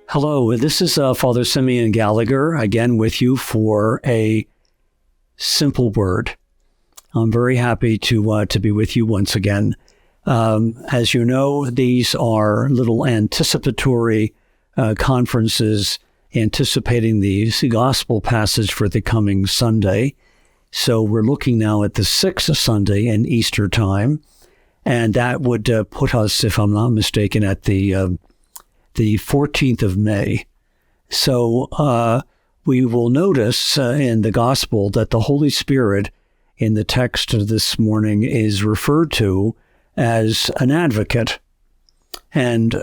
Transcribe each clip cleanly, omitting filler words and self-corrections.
Hello, this is Father Simeon Gallagher, again with you for a simple word. I'm very happy to be with you once again. As you know, these are little anticipatory conferences anticipating the gospel passage for the coming Sunday. So we're looking now at the 6th Sunday in Easter time, and that would put us, if I'm not mistaken, at the 14th of May. So we will notice in the gospel that the Holy Spirit in the text this morning is referred to as an advocate. And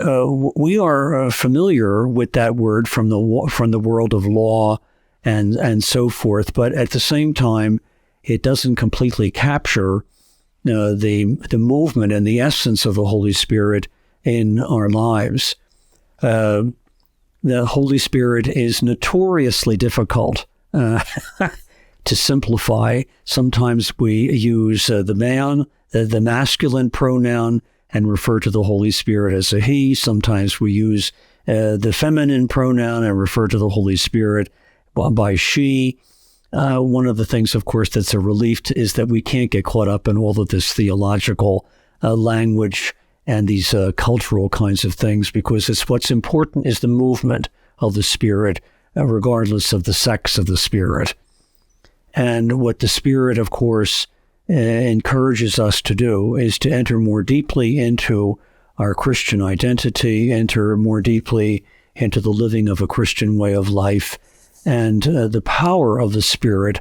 we are familiar with that word from the world of law and so forth, but at the same time, it doesn't completely capture the movement and the essence of the Holy Spirit in our lives. The Holy Spirit is notoriously difficult to simplify. Sometimes we use the masculine pronoun and refer to the Holy Spirit as a he. Sometimes we use the feminine pronoun and refer to the Holy Spirit by she. One of the things, of course, that's a relief is that we can't get caught up in all of this theological language and these cultural kinds of things, because what's important is the movement of the Spirit, regardless of the sex of the Spirit. And what the Spirit, of course, encourages us to do is to enter more deeply into our Christian identity, enter more deeply into the living of a Christian way of life. And the power of the Spirit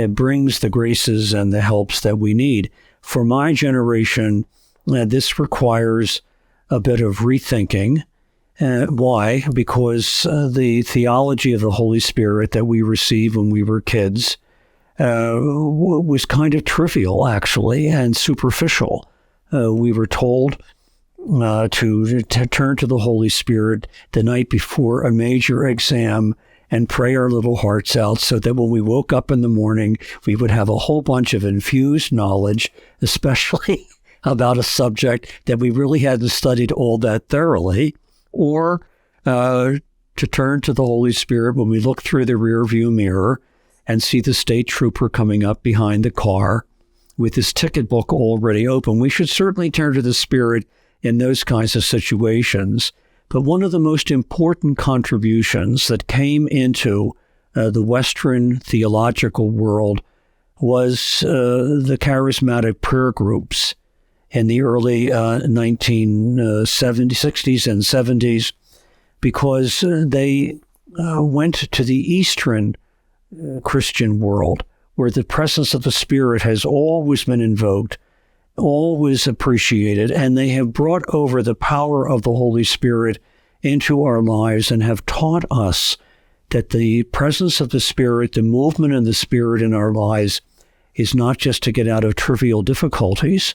brings the graces and the helps that we need. For my generation, this requires a bit of rethinking. Why? Because the theology of the Holy Spirit that we received when we were kids was kind of trivial, actually, and superficial. We were told to turn to the Holy Spirit the night before a major exam and pray our little hearts out so that when we woke up in the morning, we would have a whole bunch of infused knowledge, especially about a subject that we really hadn't studied all that thoroughly, or to turn to the Holy Spirit when we look through the rearview mirror and see the state trooper coming up behind the car with his ticket book already open. We should certainly turn to the Spirit in those kinds of situations. But one of the most important contributions that came into the Western theological world was the charismatic prayer groups in the early 1960s and 70s, because they went to the Eastern Christian world, where the presence of the Spirit has always been invoked, always appreciated, and they have brought over the power of the Holy Spirit into our lives and have taught us that the presence of the Spirit, the movement of the Spirit in our lives, is not just to get out of trivial difficulties,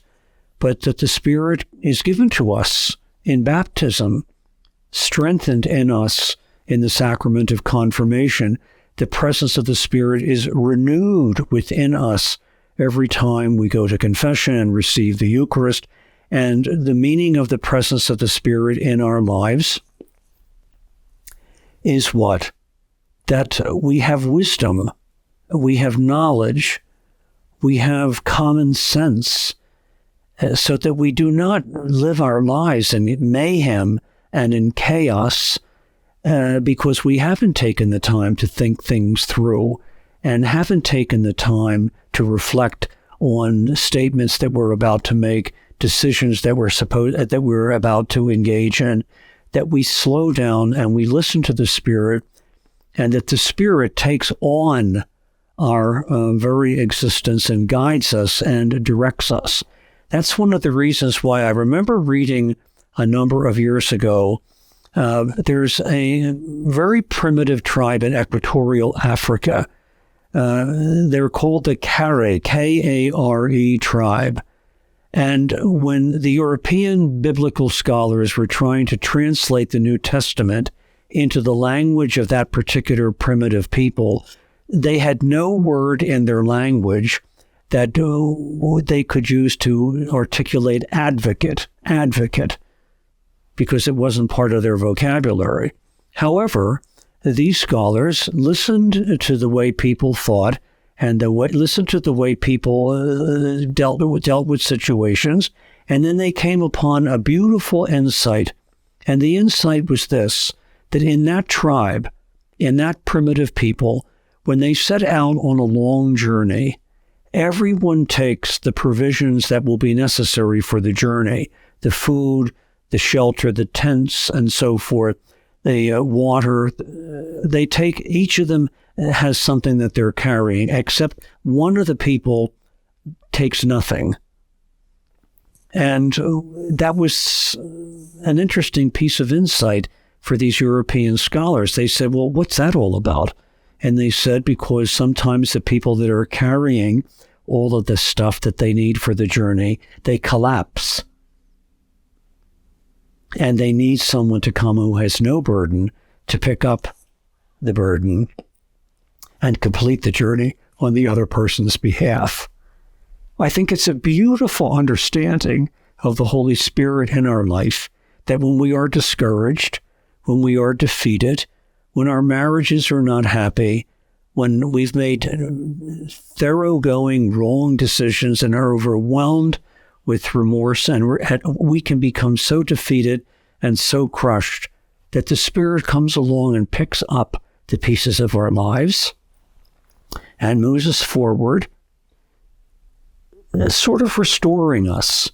but that the Spirit is given to us in baptism, strengthened in us in the sacrament of confirmation. The presence of the Spirit is renewed within us every time we go to confession and receive the Eucharist. And the meaning of the presence of the Spirit in our lives is what? That we have wisdom, we have knowledge, we have common sense, so that we do not live our lives in mayhem and in chaos, because we haven't taken the time to think things through and haven't taken the time to reflect on statements that we're about to make, decisions that we're about to engage in, that we slow down and we listen to the Spirit, and that the Spirit takes on our very existence and guides us and directs us. That's one of the reasons why I remember reading a number of years ago, there's a very primitive tribe in equatorial Africa. They're called the Kyrie, K-A-R-E tribe. And when the European biblical scholars were trying to translate the New Testament into the language of that particular primitive people, they had no word in their language that they could use to articulate advocate, because it wasn't part of their vocabulary. However, these scholars listened to the way people thought and listened to the way people dealt with situations, and then they came upon a beautiful insight. And the insight was this, that in that tribe, in that primitive people, when they set out on a long journey, everyone takes the provisions that will be necessary for the journey, the food, the shelter, the tents, and so forth, the water. They take, each of them has something that they're carrying, except one of the people takes nothing. And that was an interesting piece of insight for these European scholars. They said, well, what's that all about? And they said, because sometimes the people that are carrying all of the stuff that they need for the journey, they collapse. And they need someone to come who has no burden to pick up the burden and complete the journey on the other person's behalf. I think it's a beautiful understanding of the Holy Spirit in our life, that when we are discouraged, when we are defeated, when our marriages are not happy, when we've made thoroughgoing wrong decisions and are overwhelmed with remorse, and we can become so defeated and so crushed that the Spirit comes along and picks up the pieces of our lives and moves us forward, sort of restoring us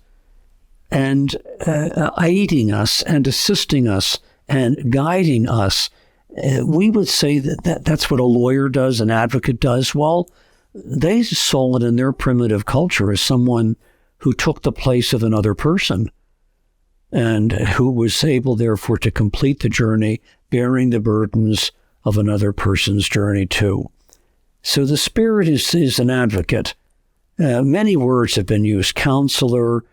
and aiding us and assisting us and guiding us. We would say that's what a lawyer does, an advocate does. Well, they saw it in their primitive culture as someone who took the place of another person and who was able, therefore, to complete the journey, bearing the burdens of another person's journey too. So the Spirit is an advocate. Many words have been used: counselor,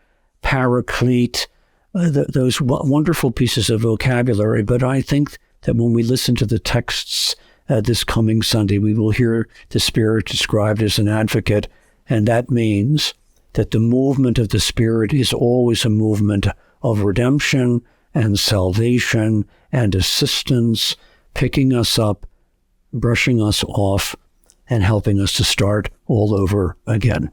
paraclete, those wonderful pieces of vocabulary. But I think that when we listen to the texts this coming Sunday, we will hear the Spirit described as an advocate, and that means that the movement of the Spirit is always a movement of redemption and salvation and assistance, picking us up, brushing us off, and helping us to start all over again.